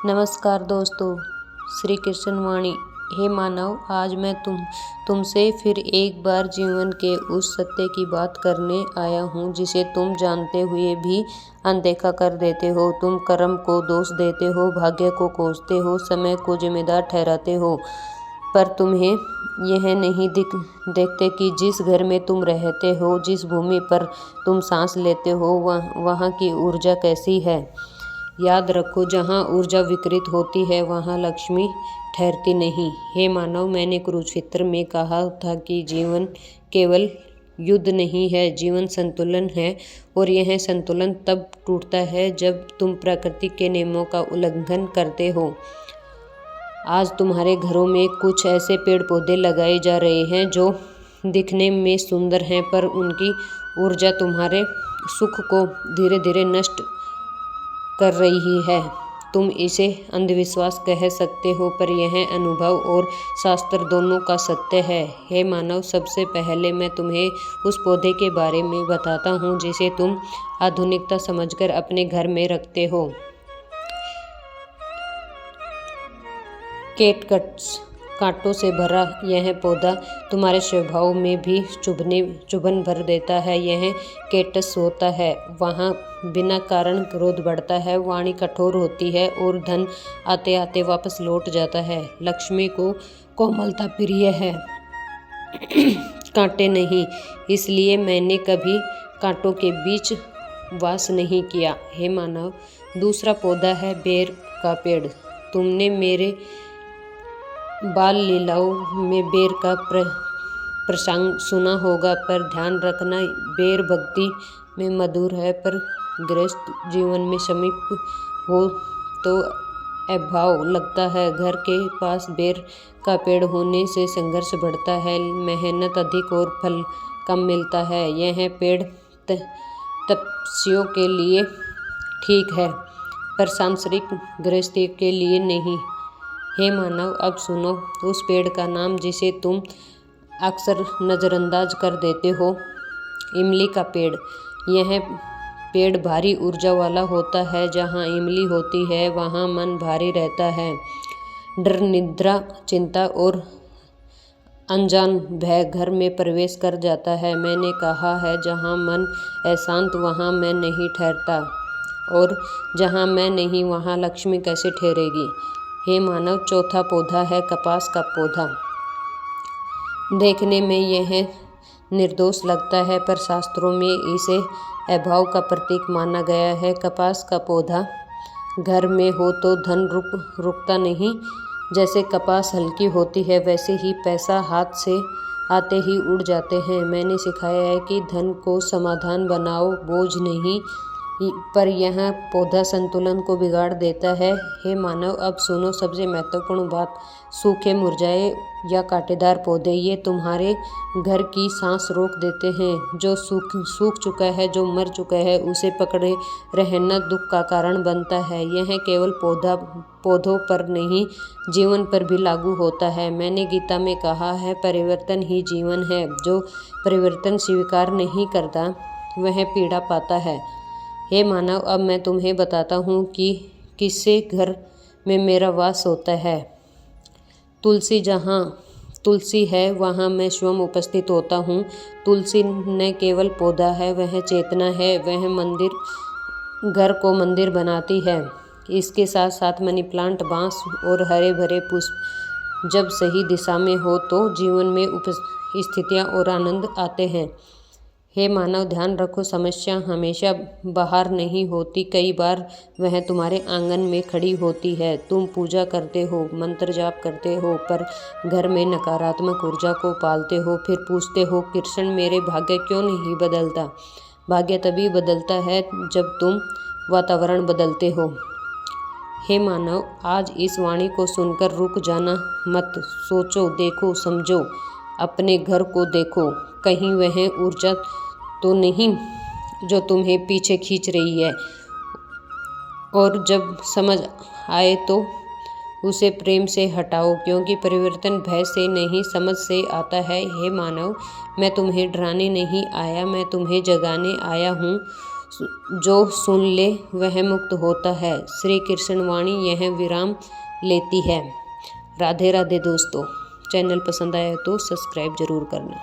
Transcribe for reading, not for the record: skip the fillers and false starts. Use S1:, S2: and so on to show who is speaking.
S1: नमस्कार दोस्तों, श्री कृष्ण वाणी। हे मानव, आज मैं तुमसे फिर एक बार जीवन के उस सत्य की बात करने आया हूँ जिसे तुम जानते हुए भी अनदेखा कर देते हो। तुम कर्म को दोष देते हो, भाग्य को कोसते हो, समय को जिम्मेदार ठहराते हो, पर तुम्हें यह नहीं देखते कि जिस घर में तुम रहते हो, जिस भूमि पर तुम सांस लेते हो, वहाँ की ऊर्जा कैसी है। याद रखो, जहाँ ऊर्जा विकृत होती है वहाँ लक्ष्मी ठहरती नहीं। हे मानव, मैंने कुरुक्षेत्र में कहा था कि जीवन केवल युद्ध नहीं है, जीवन संतुलन है। और यह संतुलन तब टूटता है जब तुम प्रकृति के नियमों का उल्लंघन करते हो। आज तुम्हारे घरों में कुछ ऐसे पेड़ पौधे लगाए जा रहे हैं जो दिखने में सुंदर हैं, पर उनकी ऊर्जा तुम्हारे सुख को धीरे धीरे नष्ट कर रही है। तुम इसे अंधविश्वास कह सकते हो, पर यह अनुभव और शास्त्र दोनों का सत्य है। हे मानव, सबसे पहले मैं तुम्हें उस पौधे के बारे में बताता हूँ जिसे तुम आधुनिकता समझकर अपने घर में रखते हो। कैटगट्स, कांटों से भरा यह पौधा तुम्हारे स्वभाव में भी चुभन भर देता है। यह कैक्टस होता है, वहाँ बिना कारण क्रोध बढ़ता है, वाणी कठोर होती है और धन आते आते वापस लौट जाता है। लक्ष्मी को कोमलता प्रिय है, कांटे नहीं, इसलिए मैंने कभी कांटों के बीच वास नहीं किया। हे मानव, दूसरा पौधा है बेर का पेड़। तुमने मेरे बाल लीलाओं में बेर का प्रसंग सुना होगा, पर ध्यान रखना, बेर भक्ति में मधुर है, पर गृहस्थ जीवन में समीप हो तो अभाव लगता है। घर के पास बेर का पेड़ होने से संघर्ष बढ़ता है, मेहनत अधिक और फल कम मिलता है। यह पेड़ तपस्वियों के लिए ठीक है, पर सांसारिक गृहस्थी के लिए नहीं। हे मानव, अब सुनो उस पेड़ का नाम जिसे तुम अक्सर नज़रअंदाज कर देते हो, इमली का पेड़। यह पेड़ भारी ऊर्जा वाला होता है। जहाँ इमली होती है वहाँ मन भारी रहता है। डर, निद्रा, चिंता और अनजान भय घर में प्रवेश कर जाता है। मैंने कहा है, जहाँ मन अशांत वहाँ मैं नहीं ठहरता, और जहाँ मैं नहीं वहाँ लक्ष्मी कैसे ठहरेगी। हे मानव, चौथा पौधा है कपास का पौधा। देखने में यह निर्दोष लगता है, पर शास्त्रों में इसे अभाव का प्रतीक माना गया है। कपास का पौधा घर में हो तो धन रुकता नहीं। जैसे कपास हल्की होती है, वैसे ही पैसा हाथ से आते ही उड़ जाते हैं। मैंने सिखाया है कि धन को समाधान बनाओ, बोझ नहीं, पर यह पौधा संतुलन को बिगाड़ देता है। हे मानव, अब सुनो सबसे महत्वपूर्ण बात। सूखे, मुरझाए या कांटेदार पौधे ये तुम्हारे घर की सांस रोक देते हैं। जो सूख चुका है, जो मर चुका है, उसे पकड़े रहना दुख का कारण बनता है। यह केवल पौधों पर नहीं, जीवन पर भी लागू होता है। मैंने गीता में कहा है, परिवर्तन ही जीवन है। जो परिवर्तन स्वीकार नहीं करता वह पीड़ा पाता है। हे मानव, अब मैं तुम्हें बताता हूँ कि किससे घर में मेरा वास होता है। तुलसी, जहाँ तुलसी है वहाँ मैं स्वयं उपस्थित होता हूँ। तुलसी न केवल पौधा है, वह चेतना है। वह घर को मंदिर बनाती है। इसके साथ साथ मनी प्लांट, बांस और हरे भरे पुष्प जब सही दिशा में हो तो जीवन में स्थितियाँ और आनंद आते हैं। हे मानव, ध्यान रखो, समस्या हमेशा बाहर नहीं होती। कई बार वह तुम्हारे आंगन में खड़ी होती है। तुम पूजा करते हो, मंत्र जाप करते हो, पर घर में नकारात्मक ऊर्जा को पालते हो। फिर पूछते हो, कृष्ण मेरे भाग्य क्यों नहीं बदलता। भाग्य तभी बदलता है जब तुम वातावरण बदलते हो। हे मानव, आज इस वाणी को सुनकर रुक जाना मत। सोचो, देखो, समझो, अपने घर को देखो। कहीं वह ऊर्जा तो नहीं जो तुम्हें पीछे खींच रही है, और जब समझ आए तो उसे प्रेम से हटाओ, क्योंकि परिवर्तन भय से नहीं, समझ से आता है। हे मानव, मैं तुम्हें डराने नहीं आया, मैं तुम्हें जगाने आया हूँ। जो सुन ले वह मुक्त होता है। श्री कृष्ण वाणी यह विराम लेती है। राधे राधे दोस्तों। चैनल पसंद आया तो सब्सक्राइब जरूर करना।